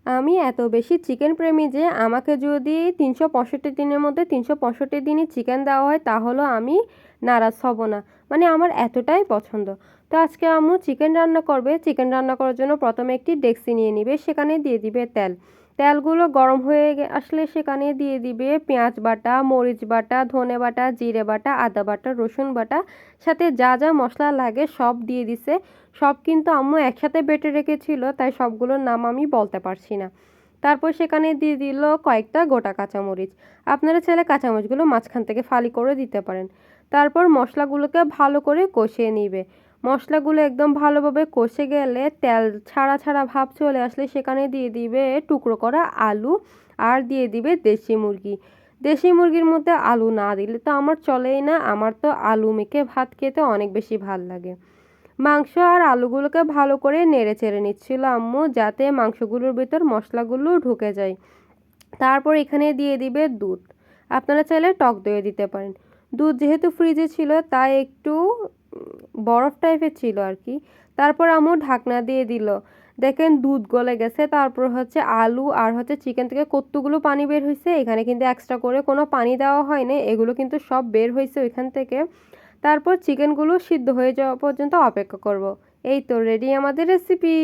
আমি এত বেশি চিকেন প্রেমী যে আমাকে যদি ৩৬৫ দিনের মধ্যে ৩৬৫ দিনই চিকেন দেওয়া হয় তাহলেও আমি নারাজ হব না। মানে আমার এতটাই পছন্দ। তো আজকে আম্মু চিকেন রান্না করবে। চিকেন রান্না করার জন্য প্রথমে একটি ডেকচি নিয়ে নিবে, সেখানে দিয়ে দিবে তেল। তেলগুলো গরম হয়ে আসলে সেখানে দিয়ে দিবে পেঁয়াজ বাটা, মরিচ বাটা, ধনে বাটা, জিরে বাটা, আদা বাটা, রসুন বাটা, সাথে যা যা মশলা লাগে সব দিয়ে দিছে। সব কিন্তু আম্মু একসাথে বেটে রেখেছিল, তাই সবগুলোর নাম আমি বলতে পারছি না। তারপর সেখানে দিয়ে দিল কয়েকটা গোটা কাঁচামরিচ। আপনারা চাইলে কাঁচামরিচগুলো মাঝখান থেকে ফালি করে দিতে পারেন। তারপর মশলাগুলোকে ভালো করে কষিয়ে নিবে। মশলাগুলো একদম ভালোভাবে কষে গেলে তেল ছাড়া ছাড়া ভাব চলে আসলে সেখানে দিয়ে দিবে টুকরো করা আলু, আর দিয়ে দিবে দেশি মুরগি। দেশি মুরগির মধ্যে আলু না দিলে তো আমার চলেই না, আমার তো আলু মেখে ভাত খেতে অনেক বেশি ভাল লাগে। মাংস আর আলুগুলোকে ভালো করে নেড়ে চেড়ে নিচ্ছিল আম্মু, যাতে মাংসগুলোর ভিতর মশলাগুলো ঢুকে যায়। তারপর এখানে দিয়ে দিবে দুধ। আপনারা চাইলে টক দইও দিতে পারেন। দুধ যেহেতু ফ্রিজে ছিল তাই একটু বরফ টাইপের ছিল আর কি। তারপর আম্মু ঢাকনা দিয়ে দিল। দেখেন দুধ গলে গেছে। তারপর হচ্ছে আলু আর হচ্ছে চিকেন থেকে কতগুলো পানি বের হয়েছে। এখানে কিন্তু এক্সট্রা করে কোনো পানি দেওয়া হয়নি, এগুলো কিন্তু সব বের হয়েছে ওইখান থেকে। তারপর চিকেনগুলো সিদ্ধ হয়ে যাওয়া পর্যন্ত অপেক্ষা করব। এই তো রেডি আমাদের রেসিপি।